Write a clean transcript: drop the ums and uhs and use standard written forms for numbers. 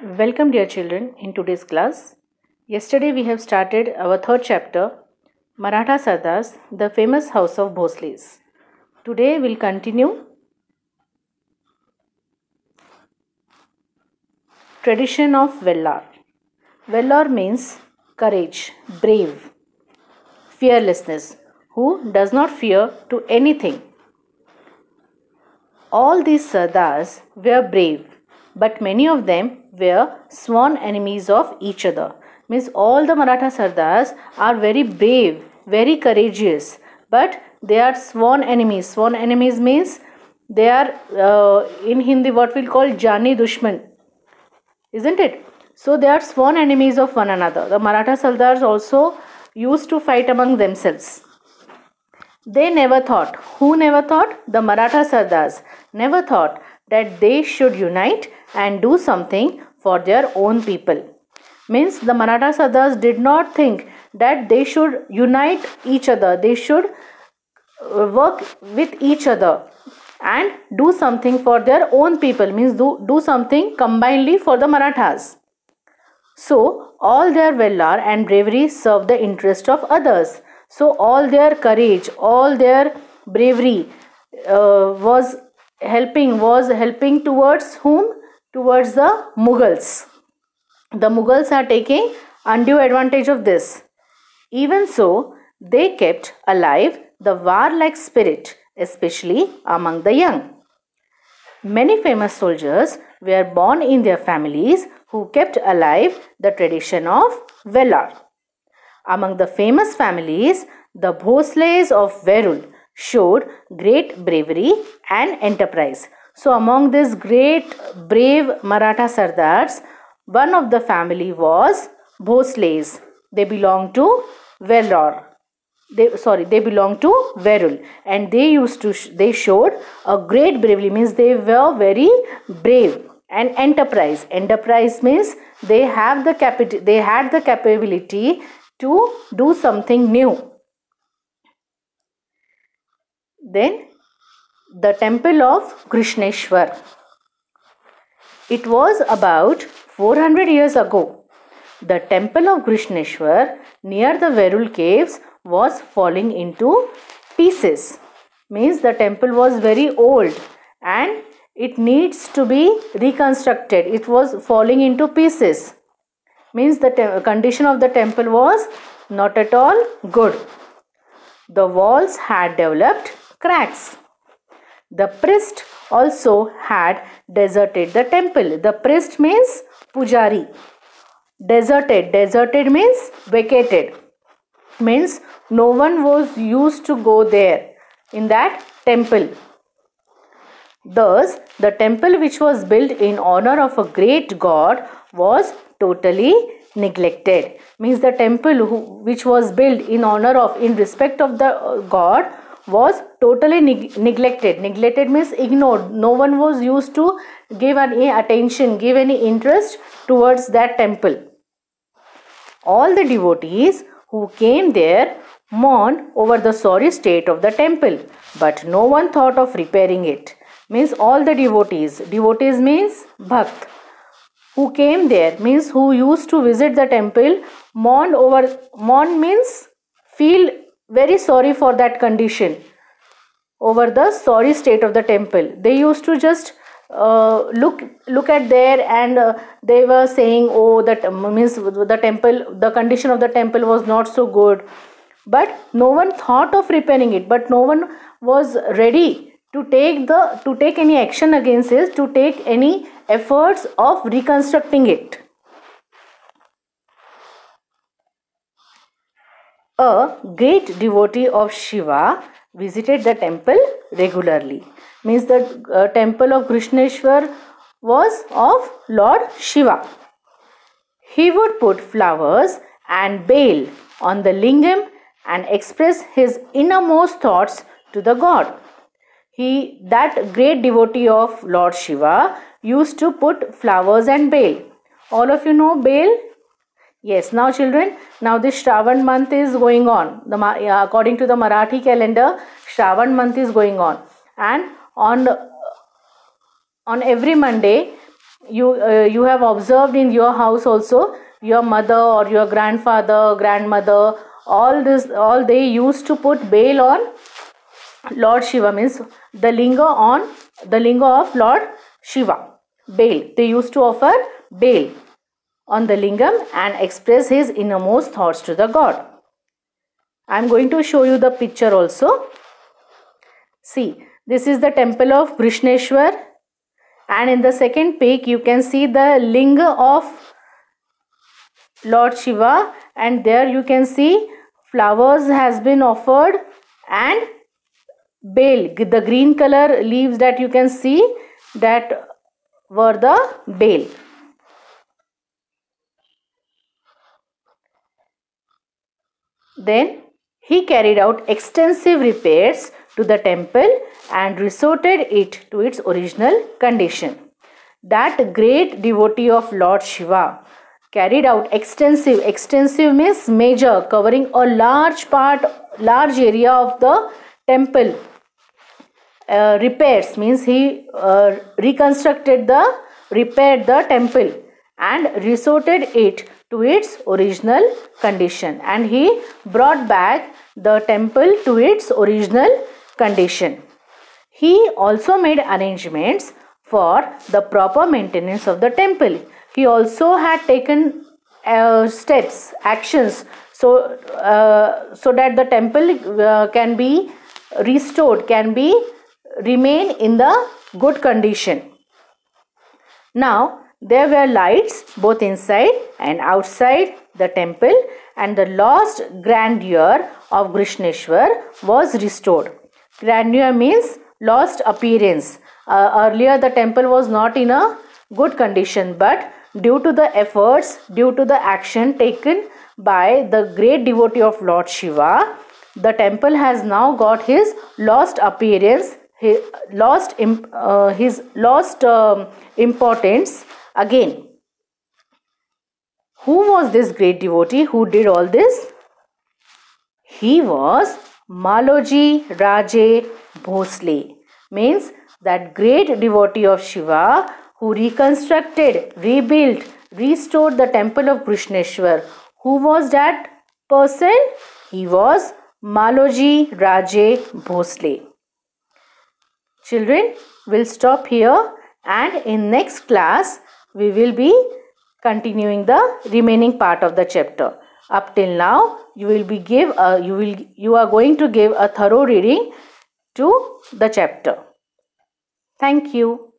Welcome, dear children, in today's class. Yesterday we have started our third chapter, Maratha Sardars, the famous house of Bhosles. Today we'll continue tradition of Vellar. Vellar means courage, brave, fearlessness, who does not fear to anything. All these Sardars were brave, but many of them were sworn enemies of each other. Means all the Maratha Sardars are very brave, very courageous, but they are sworn enemies. Sworn enemies means they are in Hindi what we'll call Jani Dushman, isn't it? So they are sworn enemies of one another. The Maratha Sardars also used to fight among themselves. They never thought. Who never thought? The Maratha Sardars never thought that they should unite and do something for their own people. Means the Maratha Sardars did not think that they should unite each other. They should work with each other and do something for their own people. Means do something combinedly for the Marathas. So all their valor and bravery served the interest of others. So all their courage, all their bravery was helping towards whom? Towards the Mughals. The Mughals are taking undue advantage of this. Even so, they kept alive the warlike spirit, especially among the young. Many famous soldiers were born in their families who kept alive the tradition of Vellar. Among the famous families, the Bhosles of Verul showed great bravery and enterprise. So among these great brave Maratha Sardars, one of the family was Bhosles. They belong to Vellore. They belong to Verul, and they showed a great bravery. Means they were very brave. And enterprise. Enterprise means they had the capability to do something new. Then the temple of Krishneshwar. It was about 400 years ago. The temple of Krishneshwar near the Verul caves was falling into pieces. Means the temple was very old and it needs to be reconstructed. It was falling into pieces. Means the condition of the temple was not at all good. The walls had developed cracks. The priest also had deserted the temple. The priest means pujari. Deserted means vacated. Means no one was used to go there in that temple. Thus, the temple which was built in honor of a great god was totally neglected. Means the temple which was built in respect of the god was totally neglected. Neglected means ignored. No one was used to give any attention, give any interest towards that temple. All the devotees who came there mourned over the sorry state of the temple, but no one thought of repairing it. Means all the devotees means bhakt, who came there, means who used to visit the temple, mourn means feel very sorry for that condition, over the sorry state of the temple. They used to just look at there and they were saying, oh, that means the condition of the temple was not so good, but no one thought of repairing it. But no one was ready to take any action against it, to take any efforts of reconstructing it. A great devotee of Shiva visited the temple regularly. Means the temple of Krishneshwar was of Lord Shiva. He would put flowers and bale on the lingam and express his innermost thoughts to the god. That great devotee of Lord Shiva used to put flowers and bale. All of you know bale? Yes. Now children, now this Shravan month is going on. According to the Marathi calendar, Shravan month is going on. And on every Monday, you have observed in your house also, your mother or your grandfather, grandmother, all they used to put bail on Lord Shiva, means the linga of Lord Shiva. Bail. They used to offer bail on the lingam and express his innermost thoughts to the god. I am going to show you the picture also. See, this is the temple of Krishneshwar, and in the second peak you can see the linga of Lord Shiva, and there you can see flowers has been offered and bail, the green color leaves that you can see, that were the bail. Then he carried out extensive repairs to the temple and restored it to its original condition. That great devotee of Lord Shiva carried out extensive means major, covering a large area of the temple. Repairs means he repaired the temple and restored it to its original condition, and he brought back the temple to its original condition. He also made arrangements for the proper maintenance of the temple. He also had taken actions so that the temple can be restored, remain in the good condition. Now there were lights both inside and outside the temple, and the lost grandeur of Krishneshwar was restored. Grandeur means lost appearance. Earlier the temple was not in a good condition, but due to the efforts, due to the action taken by the great devotee of Lord Shiva, the temple has now got his lost appearance, his lost importance again. Who was this great devotee who did all this? He was Maloji Raje Bhosle, means that great devotee of Shiva who reconstructed, rebuilt, restored the temple of Krishneshwar. Who was that person? He was Maloji Raje Bhosle. Children, we'll stop here, and in next class we will be continuing the remaining part of the chapter. Up till now, you are going to give a thorough reading to the chapter. Thank you.